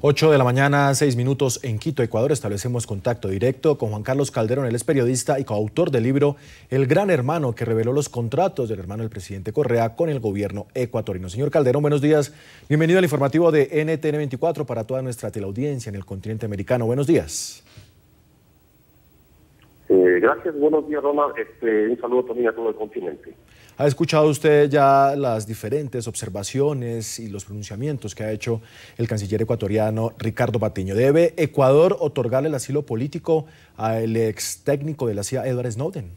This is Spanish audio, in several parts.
8 de la mañana, 6 minutos en Quito, Ecuador. Establecemos contacto directo con Juan Carlos Calderón. Él es periodista y coautor del libro El Gran Hermano, que reveló los contratos del hermano del presidente Correa con el gobierno ecuatoriano. Señor Calderón, buenos días. Bienvenido al informativo de NTN 24 para toda nuestra teleaudiencia en el continente americano. Buenos días. Gracias, buenos días, Ronald. Un saludo también a todo el continente. ¿Ha escuchado usted ya las diferentes observaciones y los pronunciamientos que ha hecho el canciller ecuatoriano Ricardo Patiño? ¿Debe Ecuador otorgarle el asilo político al ex técnico de la CIA, Edward Snowden?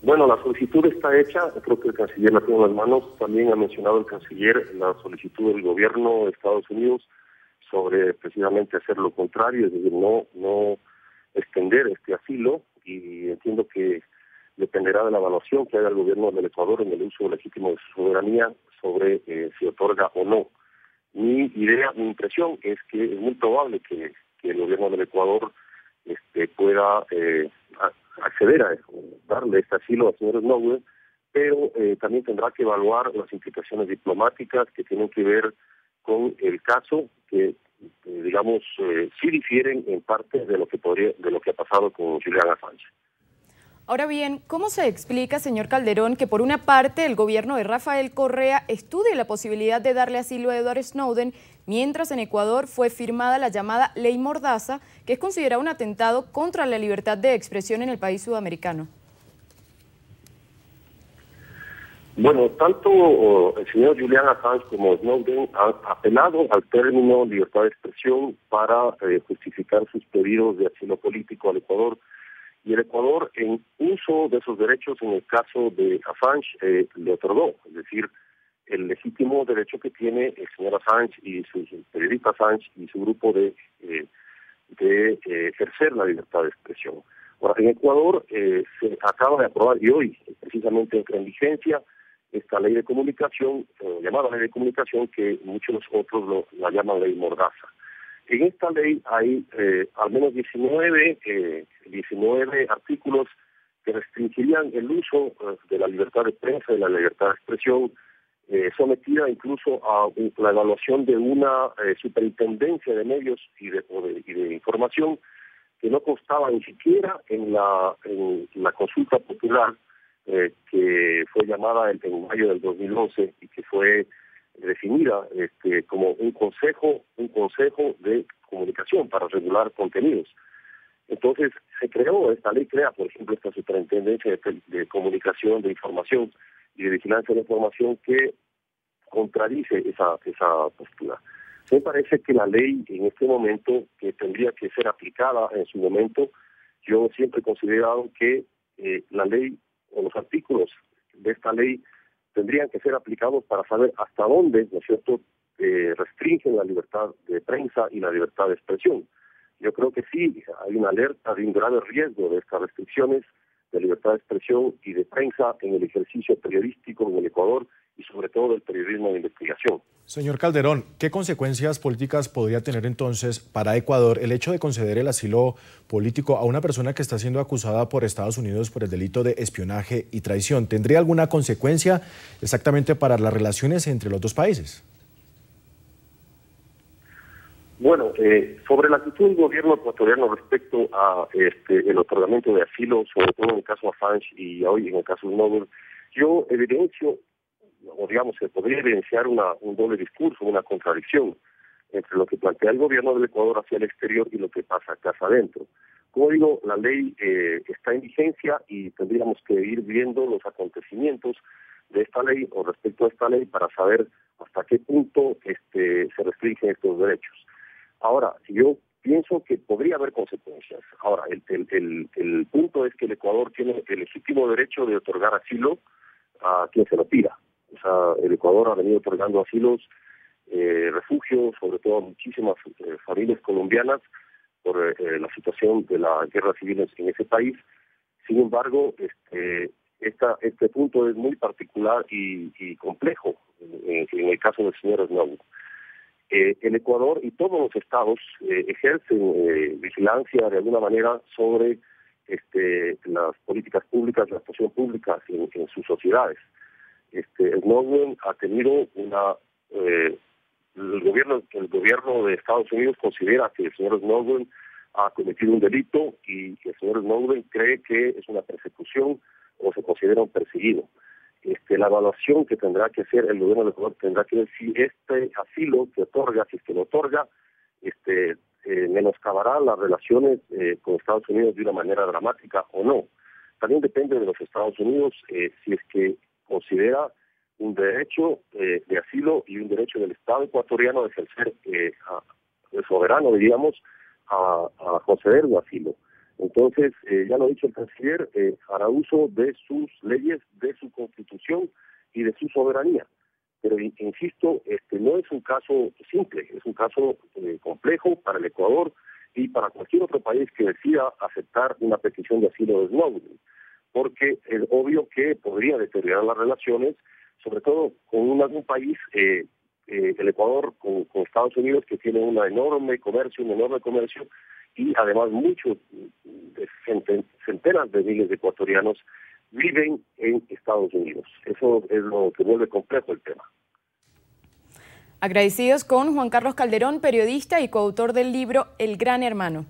Bueno, la solicitud está hecha, creo que el canciller la tiene en las manos. También ha mencionado el canciller la solicitud del gobierno de Estados Unidos sobre precisamente hacer lo contrario, es decir, no extender este asilo, y entiendo que dependerá de la evaluación que haga el gobierno del Ecuador en el uso legítimo de su soberanía sobre si otorga o no. Mi idea, mi impresión es que es muy probable que el gobierno del Ecuador pueda acceder a darle este asilo al señor Snowden, pero también tendrá que evaluar las implicaciones diplomáticas que tienen que ver con el caso, que digamos sí difieren en parte de lo que ha pasado con Julian Assange. Ahora bien, ¿cómo se explica, señor Calderón, que por una parte el gobierno de Rafael Correa estudie la posibilidad de darle asilo a Edward Snowden, mientras en Ecuador fue firmada la llamada Ley Mordaza, que es considerada un atentado contra la libertad de expresión en el país sudamericano? Bueno, tanto el señor Julian Assange como Snowden han apelado al término libertad de expresión para justificar sus pedidos de asilo político al Ecuador. Y el Ecuador, en uso de esos derechos, en el caso de Assange, le otorgó, es decir, el legítimo derecho que tiene el señor Assange y el periodista Assange y su grupo de ejercer la libertad de expresión. Ahora, en Ecuador se acaba de aprobar, y hoy precisamente entra en vigencia, esta ley de comunicación, llamada ley de comunicación, que muchos otros la llaman ley Mordaza. En esta ley hay al menos 19 artículos que restringirían el uso de la libertad de prensa y la libertad de expresión, sometida incluso a la evaluación de una superintendencia de medios y de información que no constaba ni siquiera en la consulta popular que fue llamada en mayo del 2011 y que fue definida como un consejo de comunicación para regular contenidos. Entonces esta ley crea, por ejemplo, esta superintendencia de comunicación, de información y de vigilancia de la información que contradice esa postura. Me parece que la ley en este momento, que tendría que ser aplicada en su momento, yo siempre he considerado que la ley o los artículos de esta ley tendrían que ser aplicados para saber hasta dónde, ¿no es cierto?, restringen la libertad de prensa y la libertad de expresión. Yo creo que sí, hay una alerta de un grave riesgo de estas restricciones de libertad de expresión y de prensa en el ejercicio periodístico en el Ecuador y sobre todo del periodismo de investigación. Señor Calderón, ¿qué consecuencias políticas podría tener entonces para Ecuador el hecho de conceder el asilo político a una persona que está siendo acusada por Estados Unidos por el delito de espionaje y traición? ¿Tendría alguna consecuencia exactamente para las relaciones entre los dos países? Bueno, sobre la actitud del gobierno ecuatoriano respecto a el otorgamiento de asilo, sobre todo en el caso Assange y hoy en el caso Snowden, yo evidencio, o digamos que podría evidenciar un doble discurso, una contradicción entre lo que plantea el gobierno del Ecuador hacia el exterior y lo que pasa acá adentro. Como digo, la ley está en vigencia y tendríamos que ir viendo los acontecimientos de esta ley o respecto a esta ley para saber hasta qué punto se restringen estos derechos. Ahora, yo pienso que podría haber consecuencias. Ahora, el punto es que el Ecuador tiene el legítimo derecho de otorgar asilo a quien se lo pida. O sea, el Ecuador ha venido otorgando asilos, refugios, sobre todo a muchísimas familias colombianas por la situación de la guerra civil en ese país. Sin embargo, este punto es muy particular y complejo en el caso del señor Snowden. El Ecuador y todos los estados ejercen vigilancia de alguna manera sobre las políticas públicas, la actuación pública en sus sociedades. Snowden ha tenido una el gobierno de Estados Unidos considera que el señor Snowden ha cometido un delito y que el señor Snowden cree que es una persecución o se considera un perseguido. La evaluación que tendrá que hacer el gobierno de Ecuador tendrá que ver si este asilo que otorga, si es que lo otorga, menoscabará las relaciones con Estados Unidos de una manera dramática o no. También depende de los Estados Unidos si es que considera un derecho de asilo y un derecho del Estado ecuatoriano de ejercer el soberano, diríamos, a conceder un asilo. Entonces, ya lo ha dicho el canciller, hará uso de sus leyes, de su constitución y de su soberanía. Pero, insisto, no es un caso simple, es un caso complejo para el Ecuador y para cualquier otro país que decida aceptar una petición de asilo de Snowden, porque es obvio que podría deteriorar las relaciones, sobre todo con algún país, el Ecuador con Estados Unidos, que tiene un enorme comercio, y además muchos, centenas de miles de ecuatorianos viven en Estados Unidos. Eso es lo que vuelve complejo el tema. Agradecidos con Juan Carlos Calderón, periodista y coautor del libro El Gran Hermano.